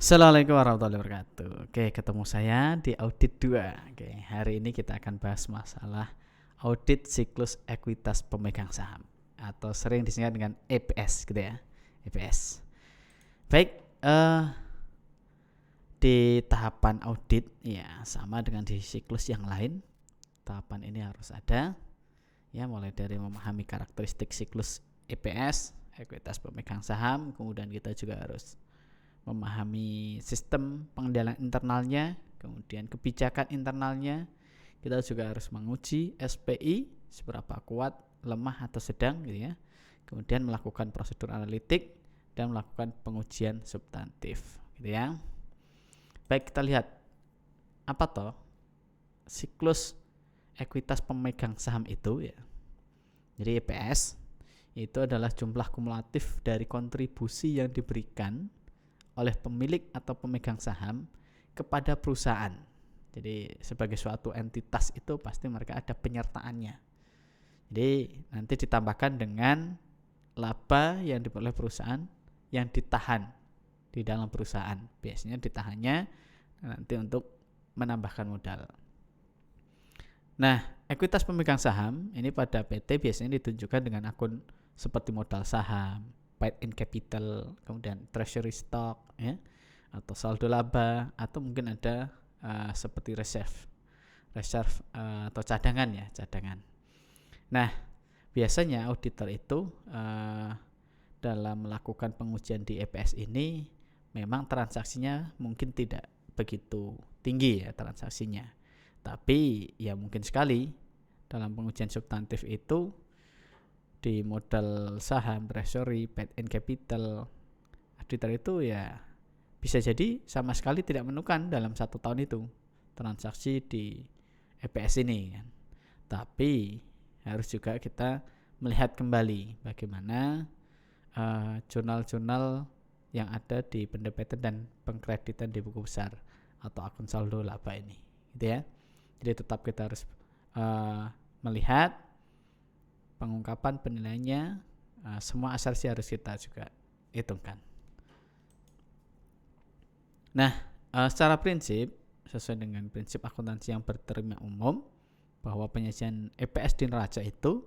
Assalamualaikum warahmatullahi wabarakatuh. Oke, ketemu saya di audit 2. Oke, hari ini kita akan bahas masalah audit siklus ekuitas pemegang saham atau sering disingkat dengan EPS gitu ya. EPS. Baik, di tahapan audit ya sama dengan di siklus yang lain. Tahapan ini harus ada ya, mulai dari memahami karakteristik siklus EPS, ekuitas pemegang saham, kemudian kita juga harus memahami sistem pengendalian internalnya, kemudian kebijakan internalnya. Kita juga harus menguji SPI seberapa kuat, lemah atau sedang gitu ya. Kemudian melakukan prosedur analitik dan melakukan pengujian substantif gitu ya. Baik, kita lihat apa toh siklus ekuitas pemegang saham itu ya. Jadi EPS itu adalah jumlah kumulatif dari kontribusi yang diberikan oleh pemilik atau pemegang saham kepada perusahaan. Jadi sebagai suatu entitas itu pasti mereka ada penyertaannya. Jadi nanti ditambahkan dengan laba yang diperoleh perusahaan yang ditahan di dalam perusahaan. Biasanya ditahannya nanti untuk menambahkan modal. Nah, ekuitas pemegang saham ini pada PT biasanya ditunjukkan dengan akun seperti modal saham, paid in capital, kemudian treasury stock ya, atau saldo laba, atau mungkin ada seperti reserve atau cadangan ya, cadangan. Nah, biasanya auditor itu dalam melakukan pengujian di EPS ini memang transaksinya mungkin tidak begitu tinggi ya transaksinya, tapi ya mungkin sekali dalam pengujian substantif itu di modal saham, treasury, paid in capital, auditor itu ya bisa jadi sama sekali tidak menemukan dalam 1 tahun itu transaksi di EPS ini kan. Tapi harus juga kita melihat kembali bagaimana jurnal-jurnal yang ada di pendapatan dan pengkreditan di buku besar atau akun saldo laba ini gitu ya. Jadi tetap kita harus melihat pengungkapan penilaiannya, semua asumsi harus kita juga hitungkan. Nah, secara prinsip sesuai dengan prinsip akuntansi yang berterima umum bahwa penyajian EPS di neraca itu,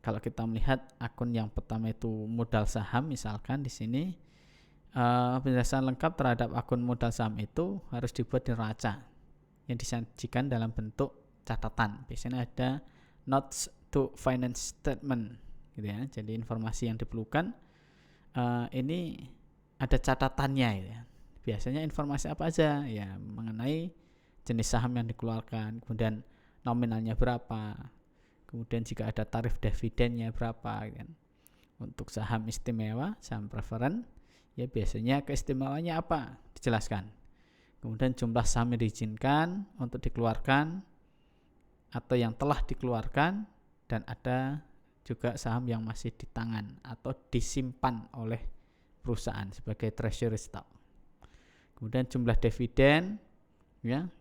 kalau kita melihat akun yang pertama itu modal saham, misalkan di sini penjelasan lengkap terhadap akun modal saham itu harus dibuat di neraca yang disajikan dalam bentuk catatan. Biasanya ada notes to finance statement gitu ya. Jadi informasi yang diperlukan ini ada catatannya gitu ya. Biasanya informasi apa aja ya, mengenai jenis saham yang dikeluarkan, kemudian nominalnya berapa, kemudian jika ada tarif dividennya berapa gitu kan. Untuk saham istimewa, saham preferen ya biasanya keistimewaannya apa dijelaskan, kemudian jumlah saham yang diizinkan untuk dikeluarkan atau yang telah dikeluarkan, dan ada juga saham yang masih di tangan atau disimpan oleh perusahaan sebagai treasury stock. Kemudian jumlah dividen ya,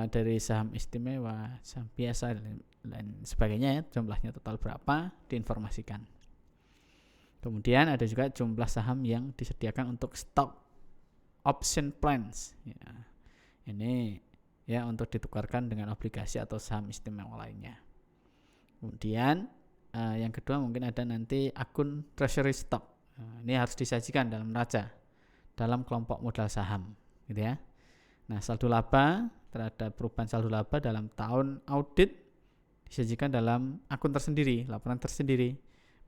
dari saham istimewa, saham biasa dan sebagainya ya, jumlahnya total berapa diinformasikan. Kemudian ada juga jumlah saham yang disediakan untuk stock option plans ya. Ini ya untuk ditukarkan dengan obligasi atau saham istimewa lainnya. Kemudian yang kedua mungkin ada nanti akun treasury stock. Ini harus disajikan dalam neraca dalam kelompok modal saham gitu ya. Nah, saldo laba terhadap perubahan saldo laba dalam tahun audit disajikan dalam akun tersendiri, laporan tersendiri.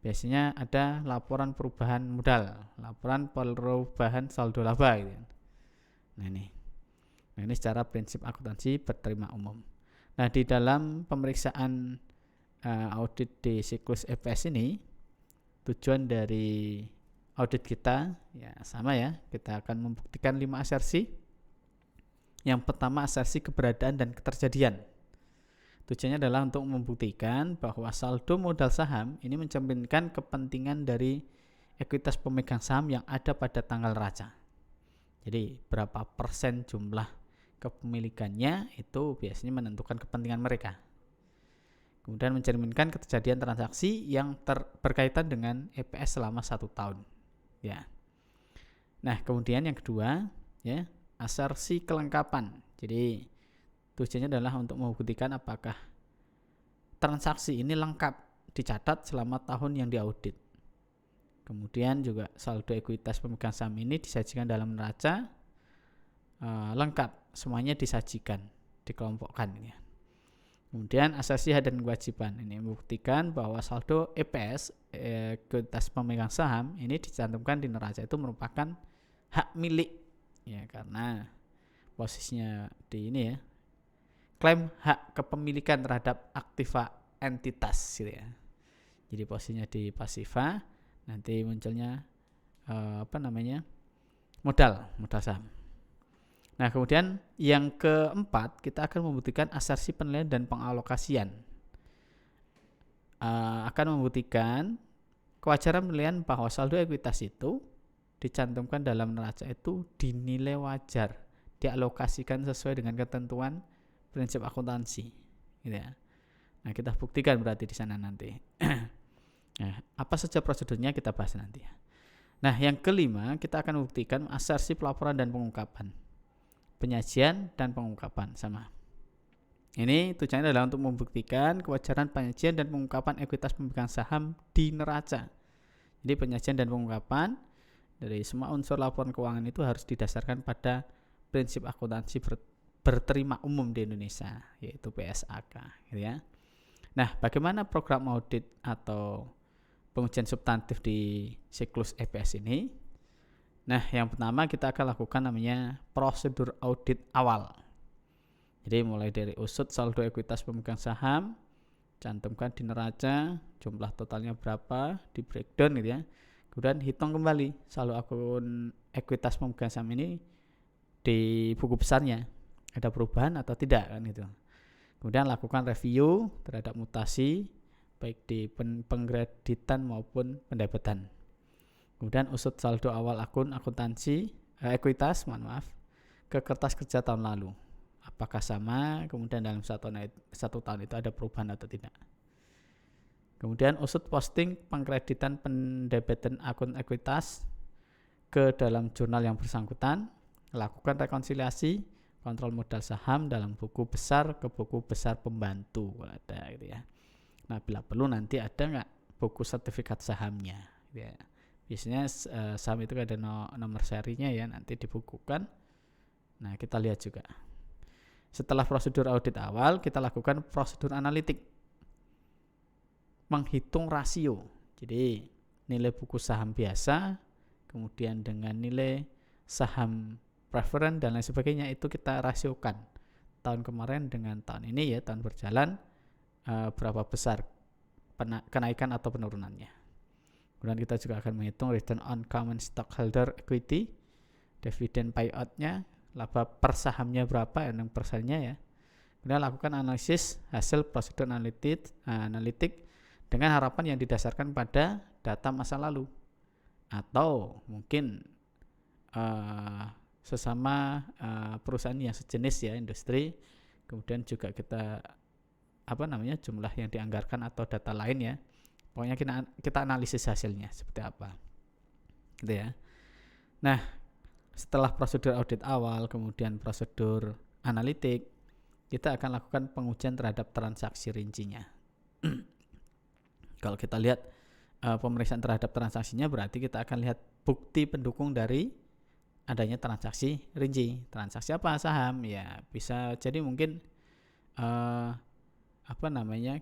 Biasanya ada laporan perubahan modal, laporan perubahan saldo laba gitu. Nah ini secara prinsip akuntansi berterima umum. Nah, di dalam pemeriksaan audit di siklus EPS ini, tujuan dari audit kita ya sama ya, kita akan membuktikan 5 asersi. Yang pertama asersi keberadaan dan keterjadian. Tujuannya adalah untuk membuktikan bahwa saldo modal saham ini mencerminkan kepentingan dari ekuitas pemegang saham yang ada pada tanggal neraca. Jadi berapa persen jumlah kepemilikannya itu biasanya menentukan kepentingan mereka. Kemudian mencerminkan keterjadian transaksi yang berkaitan dengan EPS selama 1 tahun ya. Nah, kemudian yang kedua ya, asersi kelengkapan. Jadi tujuannya adalah untuk membuktikan apakah transaksi ini lengkap dicatat selama tahun yang diaudit. Kemudian juga saldo ekuitas pemegang saham ini disajikan dalam neraca lengkap, semuanya disajikan, dikelompokkan ya. Kemudian asasi hak dan kewajiban ini membuktikan bahwa saldo EPS ekuitas pemegang saham ini dicantumkan di neraca itu merupakan hak milik ya, karena posisinya di ini ya, klaim hak kepemilikan terhadap aktiva entitas gitu ya. Jadi posisinya di pasifa, nanti munculnya modal saham. Nah, kemudian yang keempat, kita akan membuktikan asersi penilaian dan pengalokasian. Akan membuktikan kewajaran penilaian bahwa saldo ekuitas itu dicantumkan dalam neraca itu dinilai wajar, dialokasikan sesuai dengan ketentuan prinsip akuntansi gitu ya. Nah, kita buktikan berarti di sana nanti. Nah, apa saja prosedurnya kita bahas nanti ya. Nah, yang kelima, kita akan membuktikan asersi pelaporan dan pengungkapan. Penyajian dan pengungkapan sama. Ini tujuannya adalah untuk membuktikan kewajaran penyajian dan pengungkapan ekuitas pemegang saham di neraca. Jadi penyajian dan pengungkapan dari semua unsur laporan keuangan itu harus didasarkan pada prinsip akuntansi berterima umum di Indonesia, yaitu PSAK gitu ya. Nah, bagaimana program audit atau pengujian substantif di siklus EPS ini? Nah, yang pertama kita akan lakukan namanya prosedur audit awal. Jadi mulai dari usut saldo ekuitas pemegang saham, cantumkan di neraca, jumlah totalnya berapa, di breakdown gitu ya. Kemudian hitung kembali saldo akun ekuitas pemegang saham ini di buku besarnya, ada perubahan atau tidak kan gitu. Kemudian lakukan review terhadap mutasi baik di pengkreditan maupun pendebatan. Kemudian usut saldo awal akun akuntansi ekuitas ke kertas kerja tahun lalu, apakah sama, kemudian dalam satu tahun itu ada perubahan atau tidak. Kemudian usut posting pengkreditan pendebatan akun ekuitas ke dalam jurnal yang bersangkutan, lakukan rekonsiliasi kontrol modal saham dalam buku besar ke buku besar pembantu ada gitu ya. Nah, bila perlu nanti ada nggak buku sertifikat sahamnya gitu ya. Biasanya saham itu ada nomor serinya ya, nanti dibukukan. Nah, kita lihat juga. Setelah prosedur audit awal, kita lakukan prosedur analitik. Menghitung rasio. Jadi, nilai buku saham biasa, kemudian dengan nilai saham preferen dan lain sebagainya itu kita rasiokan. Tahun kemarin dengan tahun ini ya, tahun berjalan berapa besar kenaikan atau penurunannya. Kemudian kita juga akan menghitung return on common stockholder equity, dividend payout-nya, laba per sahamnya berapa, yang persennya ya. Kemudian lakukan analisis hasil prosedur analitik dengan harapan yang didasarkan pada data masa lalu atau mungkin sesama perusahaan yang sejenis ya, industri. Kemudian juga kita jumlah yang dianggarkan atau data lain ya. Pokoknya kita analisis hasilnya seperti apa gitu ya. Nah, setelah prosedur audit awal kemudian prosedur analitik, kita akan lakukan pengujian terhadap transaksi rincinya. Kalau kita lihat pemeriksaan terhadap transaksinya, berarti kita akan lihat bukti pendukung dari adanya transaksi rinci. Transaksi apa? Saham ya, bisa jadi mungkin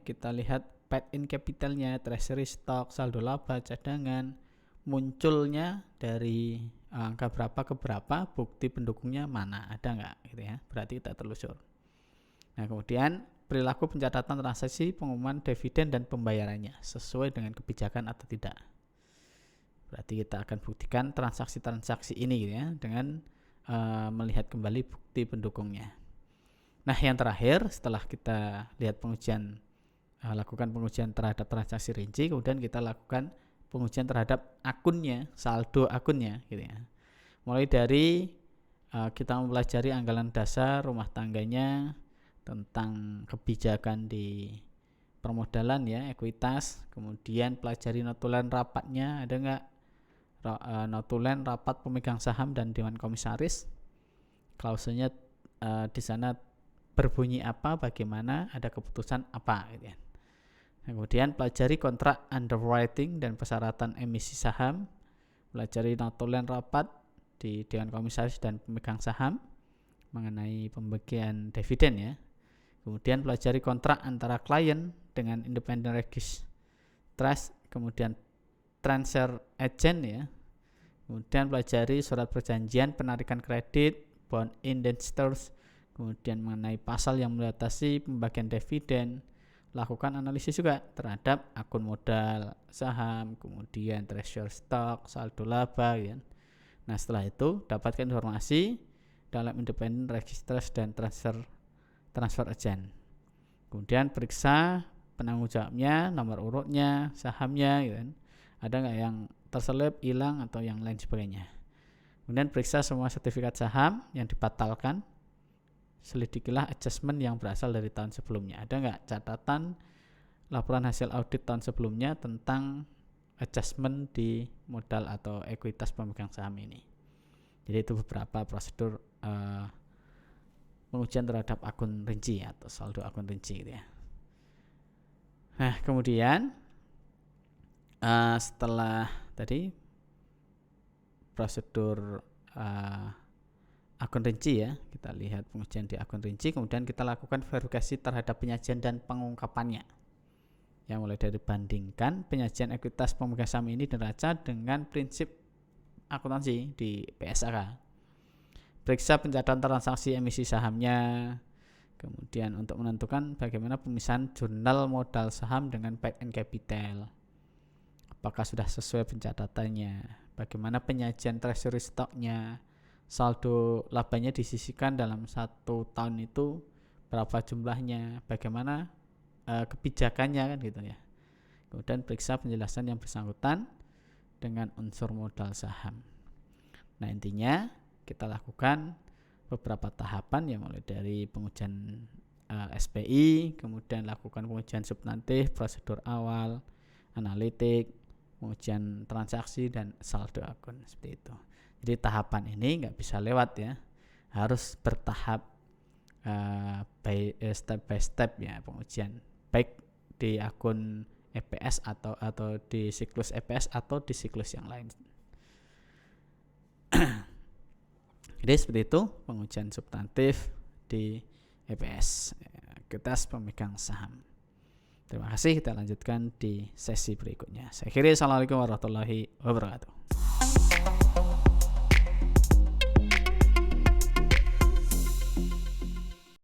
kita lihat paid in capitalnya, treasury stock, saldo laba, cadangan, munculnya dari angka berapa ke berapa, bukti pendukungnya mana, ada nggak gitu ya, berarti kita telusur. Nah, kemudian perilaku pencatatan transaksi, pengumuman dividen dan pembayarannya sesuai dengan kebijakan atau tidak. Berarti kita akan buktikan transaksi-transaksi ini gitu ya, dengan melihat kembali bukti pendukungnya. Nah, yang terakhir setelah kita lihat lakukan pengujian terhadap transaksi rinci, kemudian kita lakukan pengujian terhadap akunnya, saldo akunnya gitu ya. Mulai dari kita mempelajari anggaran dasar rumah tangganya, tentang kebijakan di permodalan ya, ekuitas, kemudian pelajari notulen rapatnya ada nggak, notulen rapat pemegang saham dan dewan komisaris. Klausulnya di sana berbunyi apa, bagaimana, ada keputusan apa gitu ya. Kemudian pelajari kontrak underwriting dan persyaratan emisi saham, pelajari notulen rapat di dewan komisaris dan pemegang saham mengenai pembagian dividen ya. Kemudian pelajari kontrak antara klien dengan independent registrars, kemudian transfer agent ya. Kemudian pelajari surat perjanjian penarikan kredit, bond indentures, kemudian mengenai pasal yang membatasi pembagian dividen. Lakukan analisis juga terhadap akun modal saham, kemudian treasury stock, saldo laba ya. Nah, setelah itu dapatkan informasi dalam independent registrars dan transfer agent. Kemudian periksa penanggung jawabnya, nomor urutnya, sahamnya gitu kan. Ada nggak yang terselip, hilang atau yang lain sebagainya. Kemudian periksa semua sertifikat saham yang dibatalkan. Selidikilah adjustment yang berasal dari tahun sebelumnya. Ada nggak catatan laporan hasil audit tahun sebelumnya tentang adjustment di modal atau ekuitas pemegang saham ini. Jadi itu beberapa prosedur pengujian terhadap akun rinci atau saldo akun rinci gitu ya. Nah, kemudian setelah tadi prosedur akun rinci ya, kita lihat pengujian di akun rinci, kemudian kita lakukan verifikasi terhadap penyajian dan pengungkapannya, yang mulai dari bandingkan penyajian ekuitas pemegang saham ini neraca dengan prinsip akuntansi di PSAK, periksa pencatatan transaksi emisi sahamnya, kemudian untuk menentukan bagaimana pemisahan jurnal modal saham dengan paid and capital, apakah sudah sesuai pencatatannya, bagaimana penyajian treasury stocknya, saldo labanya disisihkan dalam 1 tahun itu berapa jumlahnya, bagaimana kebijakannya kan gitu ya. Kemudian periksa penjelasan yang bersangkutan dengan unsur modal saham. Nah, intinya kita lakukan beberapa tahapan yang mulai dari pengujian SPI, kemudian lakukan pengujian substantif, prosedur awal, analitik, pengujian transaksi dan saldo akun, seperti itu. Jadi tahapan ini nggak bisa lewat ya, harus bertahap, step by step ya pengujian, baik di akun EPS atau di siklus EPS atau di siklus yang lain. Jadi seperti itu pengujian substantif di EPS, ekuitas pemegang saham. Terima kasih, kita lanjutkan di sesi berikutnya. Saya akhiri, assalamualaikum warahmatullahi wabarakatuh.